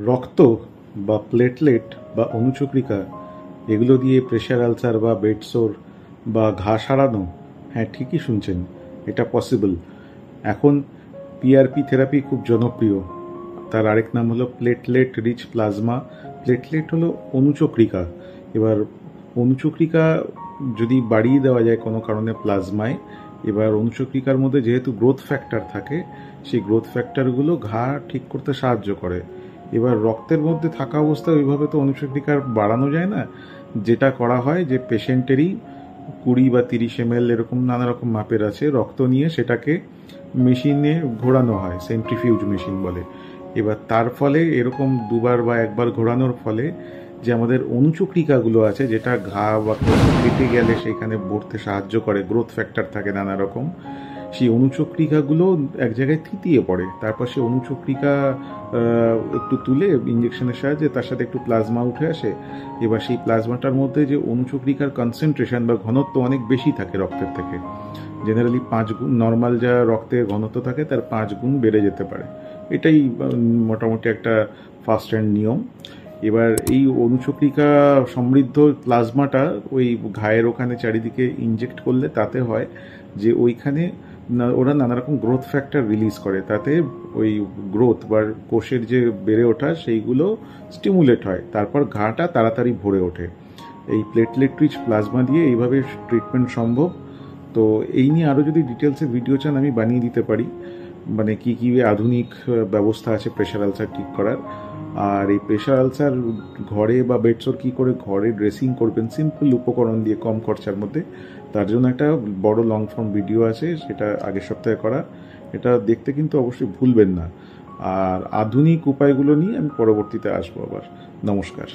রক্ত বা প্লেটলেট বা অনুচক্রিকা এগুলো দিয়ে প্রেশার আলসার বা বেডসোর বা ঘা সারানো, হ্যাঁ ঠিকই শুনছেন, এটা পসিবল। এখন পিআরপি থেরাপি খুব জনপ্রিয়। তার আরেক নাম হলো প্লেটলেট রিচ প্লাজমা। প্লেটলেট হলো অনুচক্রিকা। এবার অনুচক্রিকা যদি বাড়িয়ে দেওয়া যায় কোনো কারণে প্লাজমায়, এবার অনুচক্রিকার মধ্যে যেহেতু গ্রোথ ফ্যাক্টর থাকে, সেই গ্রোথ ফ্যাক্টরগুলো ঘা ঠিক করতে সাহায্য করে। এবার রক্তের মধ্যে থাকা অবস্থায় ওইভাবে তো অনুচক্রিকা বাড়ানো যায় না। যেটা করা হয় যে পেশেন্টেরই 20 বা 30 ml এরকম নানা রকম মাপের আছে, রক্ত নিয়ে সেটাকে মেশিনে ঘোরানো হয়, সেন্ট্রিফিউজ মেশিন বলে। এবার তার ফলে এরকম দুবার বা একবার ঘোরানোর ফলে যে আমাদের অনুচক্রিকাগুলো আছে, যেটা ঘা বা কেটে গেলে সেখানে ভরতে সাহায্য করে, গ্রোথ ফ্যাক্টর থাকে নানা রকম, সেই অনুচক্রিকাগুলো এক জায়গায় থিতিয়ে পড়ে। তারপর সেই অনুচক্রিকা একটু তুলে ইঞ্জেকশনের সাহায্যে তার সাথে একটু প্লাজমা উঠে আসে। এবার সেই প্লাজমাটার মধ্যে যে অনুচক্রিকার কনসেন্ট্রেশন বা ঘনত্ব অনেক বেশি থাকে রক্তের থেকে, জেনারেলি 5 গুণ, নর্মাল যা রক্তের ঘনত্ব থাকে তার 5 গুণ বেড়ে যেতে পারে। এটাই মোটামুটি একটা ফার্স্ট হ্যান্ড নিয়ম। এবার এই অনুচক্রিকা সমৃদ্ধ প্লাজমাটা ওই ঘায়ের ওখানে চারিদিকে ইনজেক্ট করলে তাতে হয় যে ওইখানে ওরা নানা রকম গ্রোথ ফ্যাক্টর রিলিজ করে, তাতে ওই গ্রোথ বা কোষের যে বেড়ে ওঠা সেইগুলো স্টিমুলেট হয়, তারপর ঘাটা তাড়াতাড়ি ভরে ওঠে। এই প্লেটলেট রিচ প্লাজমা দিয়ে এইভাবে ট্রিটমেন্ট সম্ভব। তো এই নিয়ে আরও যদি ডিটেলসে ভিডিও চান আমি বানিয়ে দিতে পারি, মানে কী কী আধুনিক ব্যবস্থা আছে প্রেশার আলসার ঠিক করার। আর এই প্রেশার আলসার ঘরে বা বেডসোর কী করে ঘরে ড্রেসিং করবেন সিম্পল উপকরণ দিয়ে কম খরচার মধ্যে, তার জন্য একটা বড় লং ফর্ম ভিডিও আছে, সেটা আগের সপ্তাহে করা। এটা দেখতে কিন্তু অবশ্যই ভুলবেন না। আর আধুনিক উপায়গুলো নিয়ে আমি পরবর্তীতে আসবো আবার। নমস্কার।